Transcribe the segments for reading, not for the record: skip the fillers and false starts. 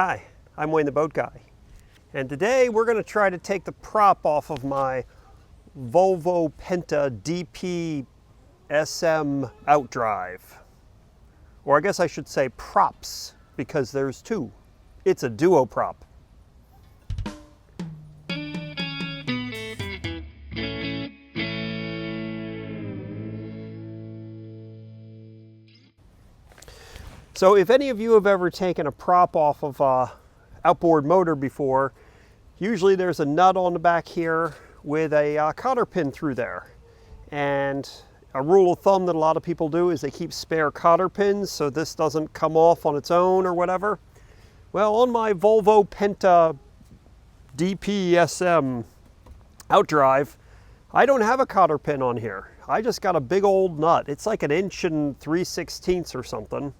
Hi, I'm Wayne the Boat Guy, and today we're going to try to take the prop off of my Volvo Penta DP SM outdrive. Or I guess I should say props, because there's two. It's a DuoProp. So if any of you have ever taken a prop off of a outboard motor before, usually there's a nut on the back here with a cotter pin through there. And a rule of thumb that a lot of people do is they keep spare cotter pins so this doesn't come off on its own or whatever. Well, on my Volvo Penta DP-SM outdrive, I don't have a cotter pin on here. I just got a big old nut. It's like 1 3/16 inches or something.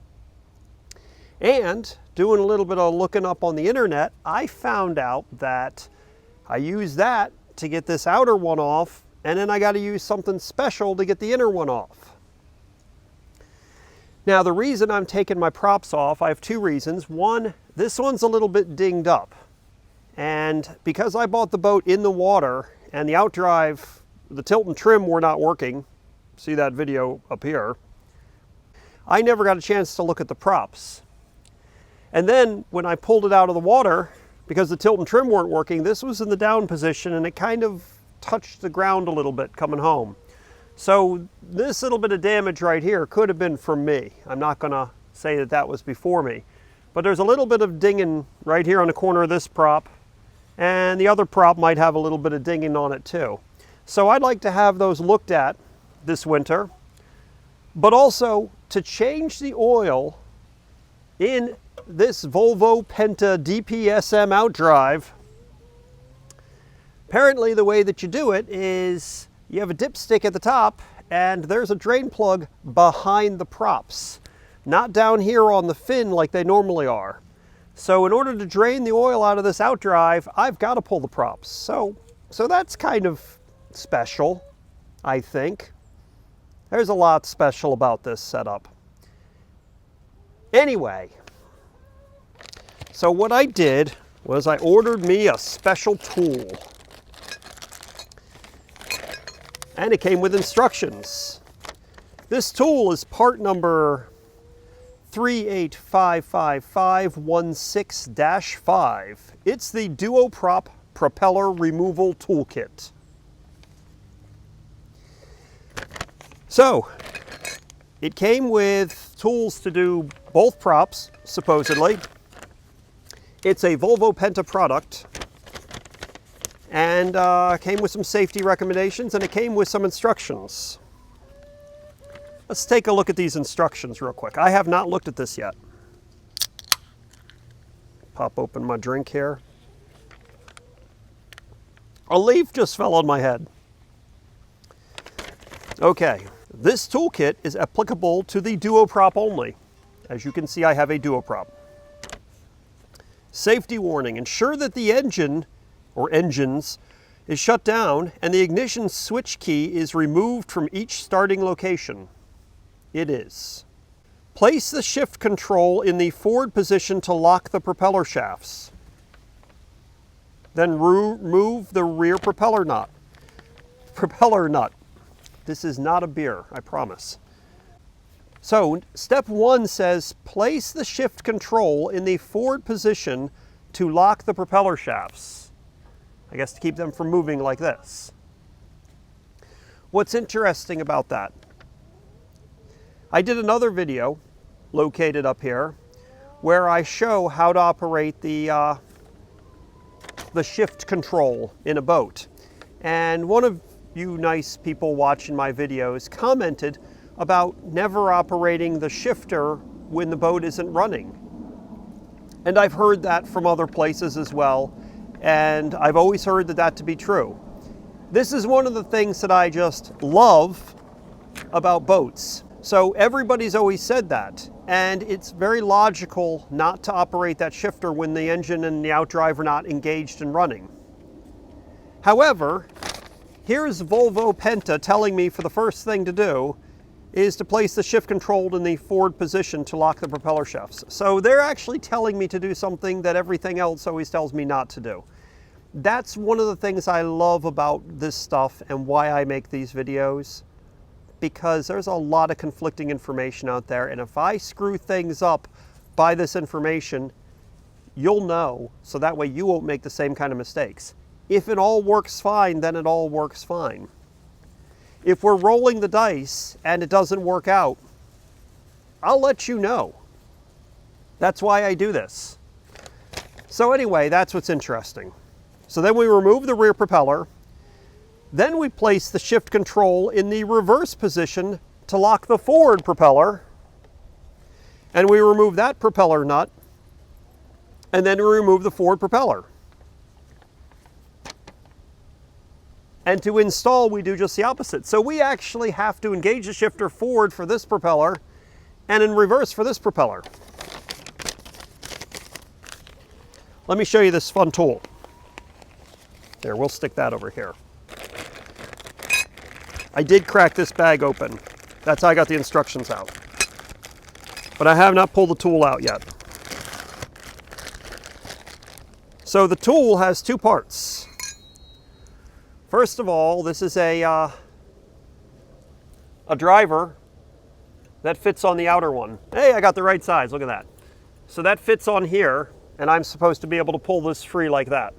And doing a little bit of looking up on the internet, I found out that I use that to get this outer one off, and then I got to use something special to get the inner one off. Now, the reason I'm taking my props off, I have two reasons. One, this one's a little bit dinged up. And because I bought the boat in the water and the outdrive, the tilt and trim were not working, see that video up here, I never got a chance to look at the props. And then when I pulled it out of the water, because the tilt and trim weren't working, this was in the down position and it kind of touched the ground a little bit coming home. So this little bit of damage right here could have been from me. I'm not gonna say that that was before me. But there's a little bit of dinging right here on the corner of this prop, and the other prop might have a little bit of dinging on it too. So I'd like to have those looked at this winter, but also to change the oil in this Volvo Penta DP-SM outdrive. Apparently the way that you do it is you have a dipstick at the top and there's a drain plug behind the props, not down here on the fin like they normally are. So in order to drain the oil out of this outdrive, I've got to pull the props. So that's kind of special, I think. There's a lot special about this setup. Anyway, so what I did was I ordered me a special tool. And it came with instructions. This tool is part number 3855516-5. It's the DuoProp Propeller Removal Toolkit. So, it came with tools to do both props, supposedly. It's a Volvo Penta product, and came with some safety recommendations, and it came with some instructions. Let's take a look at these instructions real quick. I have not looked at this yet. Pop open my drink here. A leaf just fell on my head. Okay, this toolkit is applicable to the DuoProp only. As you can see, I have a DuoProp. Safety warning: ensure that the engine or engines is shut down and the ignition switch key is removed from each starting location. It is. Place the shift control in the forward position to lock the propeller shafts. Then remove the rear propeller nut. Propeller nut. This is not a beer, I promise. So step 1 says place the shift control in the forward position to lock the propeller shafts. I guess to keep them from moving like this. What's interesting about that? I did another video located up here where I show how to operate the shift control in a boat. And one of you nice people watching my videos commented about never operating the shifter when the boat isn't running. And I've heard that from other places as well, and I've always heard that to be true. This is one of the things that I just love about boats. So everybody's always said that, and it's very logical not to operate that shifter when the engine and the outdrive are not engaged and running. However, here's Volvo Penta telling me for the first thing to do is to place the shift control in the forward position to lock the propeller shafts. So they're actually telling me to do something that everything else always tells me not to do. That's one of the things I love about this stuff and why I make these videos, because there's a lot of conflicting information out there, and if I screw things up by this information, you'll know, so that way you won't make the same kind of mistakes. If it all works fine, then it all works fine. If we're rolling the dice and it doesn't work out, I'll let you know. That's why I do this. So anyway, that's what's interesting. So then we remove the rear propeller. Then we place the shift control in the reverse position to lock the forward propeller. And we remove that propeller nut. And then we remove the forward propeller. And to install, we do just the opposite. So we actually have to engage the shifter forward for this propeller and in reverse for this propeller. Let me show you this fun tool. There, we'll stick that over here. I did crack this bag open. That's how I got the instructions out. But I have not pulled the tool out yet. So the tool has two parts. First of all, this is a driver that fits on the outer one. Hey, I got the right size, look at that. So that fits on here, and I'm supposed to be able to pull this free like that.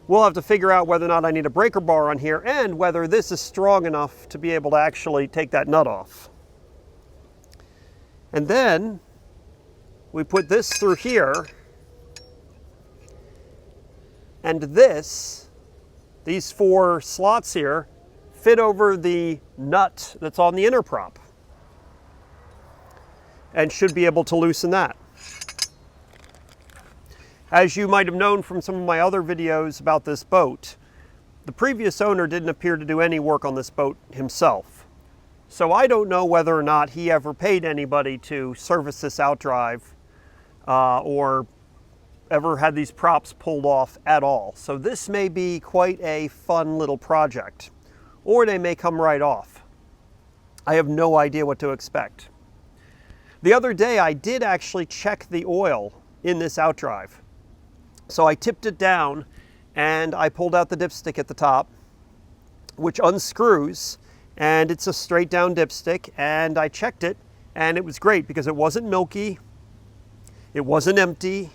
We'll have to figure out whether or not I need a breaker bar on here and whether this is strong enough to be able to actually take that nut off. And then we put this through here, and these four slots here fit over the nut that's on the inner prop and should be able to loosen that. As you might have known from some of my other videos about this boat, the previous owner didn't appear to do any work on this boat himself. So I don't know whether or not he ever paid anybody to service this outdrive or ever had these props pulled off at all. So this may be quite a fun little project, or they may come right off. I have no idea what to expect. The other day I did actually check the oil in this outdrive. So I tipped it down and I pulled out the dipstick at the top, which unscrews, and it's a straight down dipstick, and I checked it and it was great because it wasn't milky, it wasn't empty,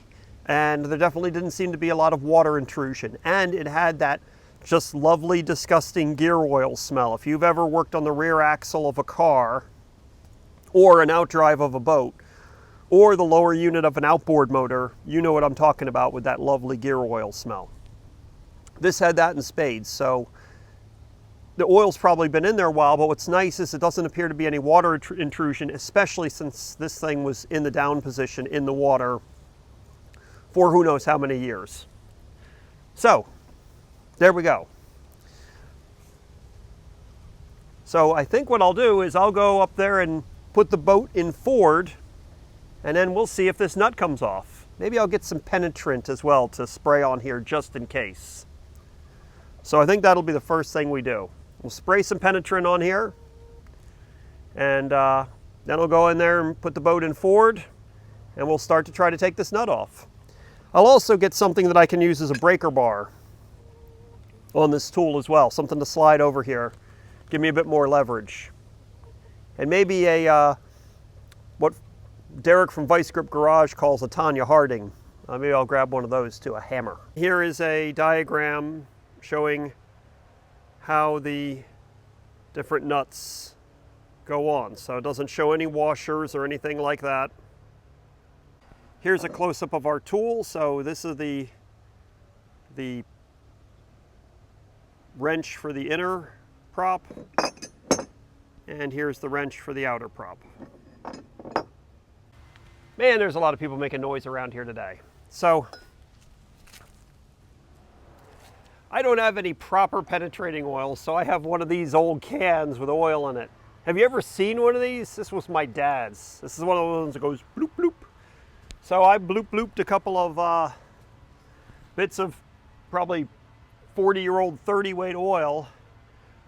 and there definitely didn't seem to be a lot of water intrusion, and it had that just lovely, disgusting gear oil smell. If you've ever worked on the rear axle of a car or an outdrive of a boat or the lower unit of an outboard motor, you know what I'm talking about with that lovely gear oil smell. This had that in spades, so the oil's probably been in there a while, but what's nice is it doesn't appear to be any water intrusion, especially since this thing was in the down position in the water for who knows how many years. So, there we go. So I think what I'll do is I'll go up there and put the boat in forward, and then we'll see if this nut comes off. Maybe I'll get some penetrant as well to spray on here just in case. So I think that'll be the first thing we do. We'll spray some penetrant on here, and then we'll go in there and put the boat in forward, and we'll start to try to take this nut off. I'll also get something that I can use as a breaker bar on this tool as well, something to slide over here, give me a bit more leverage. And maybe what Derek from Vice Grip Garage calls a Tanya Harding. Maybe I'll grab one of those too, a hammer. Here is a diagram showing how the different nuts go on. So it doesn't show any washers or anything like that. Here's a close-up of our tool. So this is the wrench for the inner prop, and here's the wrench for the outer prop. Man, there's a lot of people making noise around here today. So I don't have any proper penetrating oil, so I have one of these old cans with oil in it. Have you ever seen one of these? This was my dad's. This is one of the ones that goes bloop bloop. So I blooped a couple of bits of probably 40-year-old 30 weight oil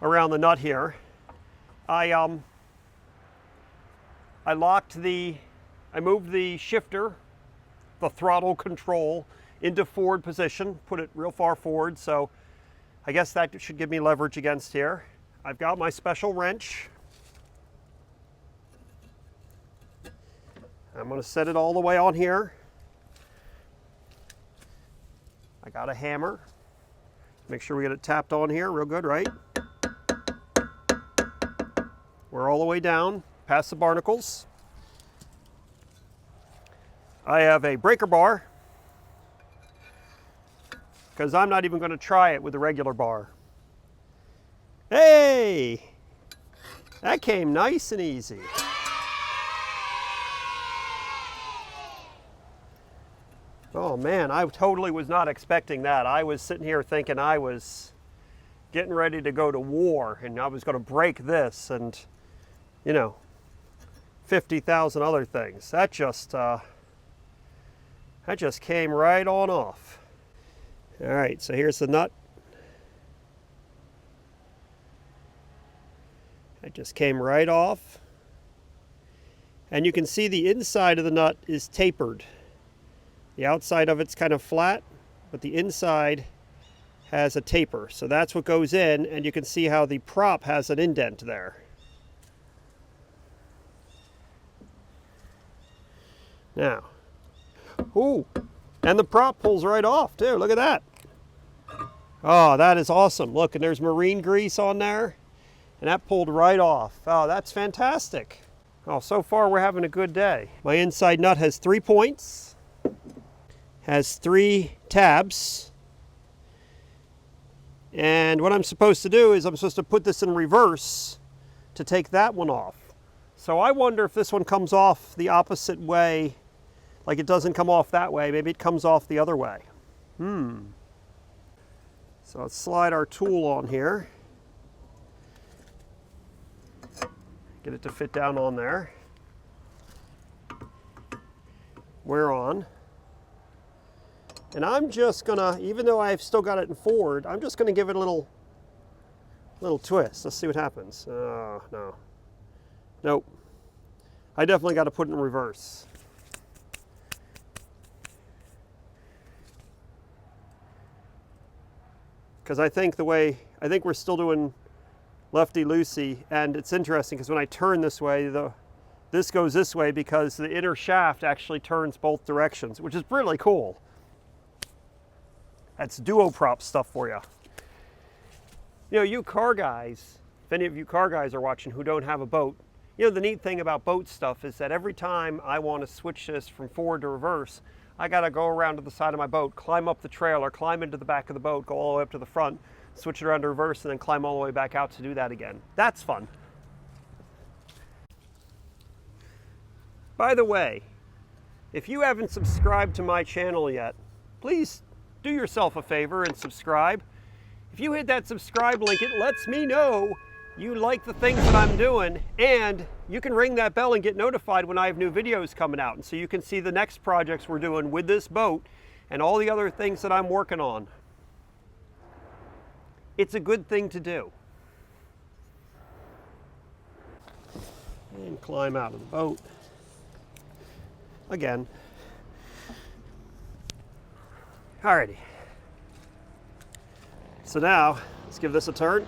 around the nut here. I I moved the shifter, the throttle control, into forward position, put it real far forward, so I guess that should give me leverage against here. I've got my special wrench. I'm going to set it all the way on here. I got a hammer. Make sure we get it tapped on here real good, right? We're all the way down, past the barnacles. I have a breaker bar, because I'm not even going to try it with a regular bar. Hey! That came nice and easy. Oh man, I totally was not expecting that. I was sitting here thinking I was getting ready to go to war and I was going to break this and, you know, 50,000 other things. That just came right on off. All right, so here's the nut. It just came right off. And you can see the inside of the nut is tapered. The outside of it's kind of flat, but the inside has a taper. So that's what goes in, and you can see how the prop has an indent there. Now, ooh, and the prop pulls right off too. Look at that. Oh, that is awesome. Look, and there's marine grease on there, and that pulled right off. Oh, that's fantastic. Oh, so far we're having a good day. My inside nut has 3 points. Has 3 tabs, and what I'm supposed to do is I'm supposed to put this in reverse to take that one off. So I wonder if this one comes off the opposite way, like it doesn't come off that way, maybe it comes off the other way. So let's slide our tool on here, get it to fit down on there. We're on. And I'm just gonna, even though I've still got it in forward, I'm just gonna give it a little twist. Let's see what happens. Oh, no. Nope. I definitely got to put it in reverse. Because I think we're still doing lefty-loosey, and it's interesting because when I turn this way, this goes this way because the inner shaft actually turns both directions, which is really cool. That's DuoProp stuff for you. You know, you car guys, if any of you car guys are watching who don't have a boat, you know, the neat thing about boat stuff is that every time I want to switch this from forward to reverse, I got to go around to the side of my boat, climb up the trailer, climb into the back of the boat, go all the way up to the front, switch it around to reverse, and then climb all the way back out to do that again. That's fun. By the way, if you haven't subscribed to my channel yet, please do yourself a favor and subscribe. If you hit that subscribe link, it lets me know you like the things that I'm doing, and you can ring that bell and get notified when I have new videos coming out, and so you can see the next projects we're doing with this boat and all the other things that I'm working on. It's a good thing to do. And climb out of the boat again. Alrighty. So now, let's give this a turn.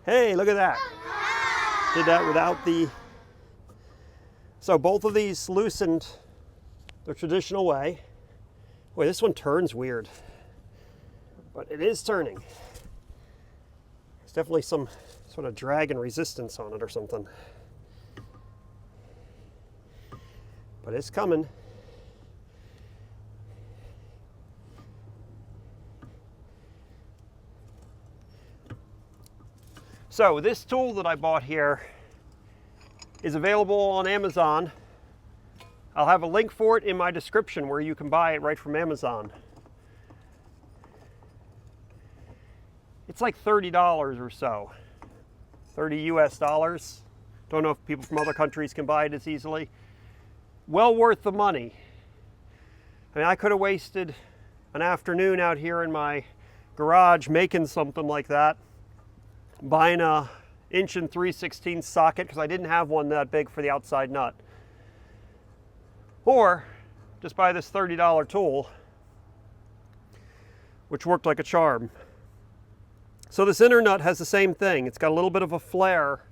Hey, look at that. Did that without the... So both of these loosened the traditional way. Boy, this one turns weird. But it is turning. There's definitely some sort of drag and resistance on it or something. But it's coming. So this tool that I bought here is available on Amazon. I'll have a link for it in my description where you can buy it right from Amazon. It's like $30 or so, 30 US dollars. Don't know if people from other countries can buy it as easily. Well worth the money. I mean, I could have wasted an afternoon out here in my garage making something like that, buying a 1 3/16 socket because I didn't have one that big for the outside nut. Or just buy this $30 tool, which worked like a charm. So this inner nut has the same thing. It's got a little bit of a flare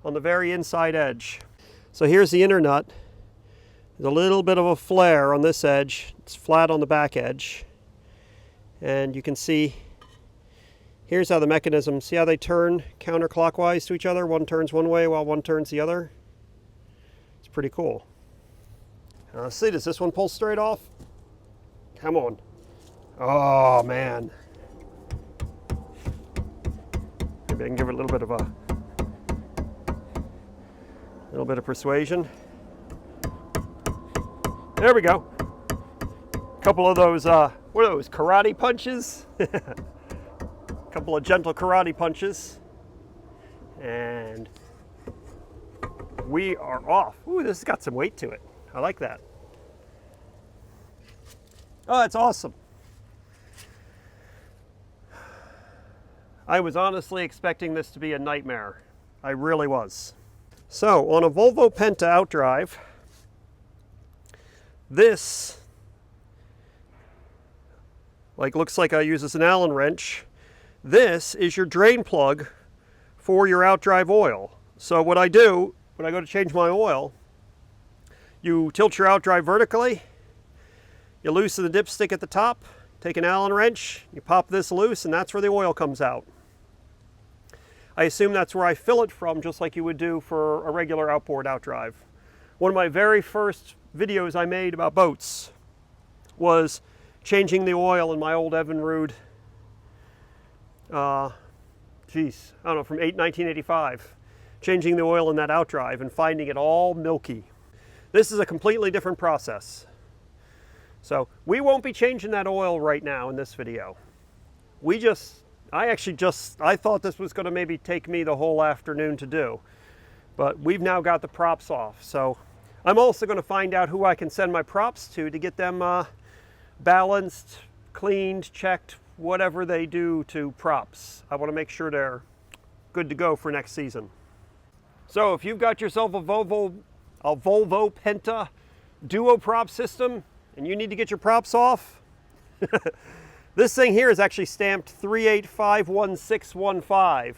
on the very inside edge. So here's the inner nut. There's a little bit of a flare on this edge. It's flat on the back edge. And you can see, here's how the mechanism, see how they turn counterclockwise to each other? One turns one way while one turns the other. It's pretty cool. Now let's see, does this one pull straight off? Come on. Oh man. Maybe I can give it a little bit of persuasion. There we go. A couple of those, what are those, karate punches? A couple of gentle karate punches. And we are off. Ooh, this has got some weight to it. I like that. Oh, that's awesome. I was honestly expecting this to be a nightmare. I really was. So on a Volvo Penta outdrive, this looks like I use as an Allen wrench. This is your drain plug for your outdrive oil. So what I do when I go to change my oil, you tilt your outdrive vertically, you loosen the dipstick at the top, take an Allen wrench, you pop this loose, and that's where the oil comes out. I assume that's where I fill it from, just like you would do for a regular outboard outdrive. One of my very first videos I made about boats was changing the oil in my old Evinrude, I don't know, from 1985. Changing the oil in that outdrive and finding it all milky. This is a completely different process. So we won't be changing that oil right now in this video. I thought this was going to maybe take me the whole afternoon to do, but we've now got the props off. So I'm also going to find out who I can send my props to get them balanced, cleaned, checked, whatever they do to props. I want to make sure they're good to go for next season. So if you've got yourself a Volvo Penta DuoProp system and you need to get your props off, this thing here is actually stamped 38511615,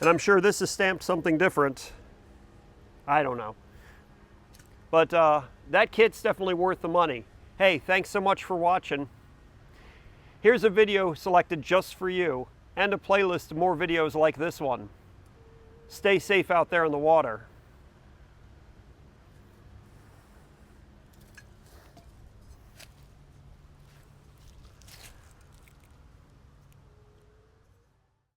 and I'm sure this is stamped something different. I don't know. But that kit's definitely worth the money. Hey, thanks so much for watching. Here's a video selected just for you, and a playlist of more videos like this one. Stay safe out there in the water.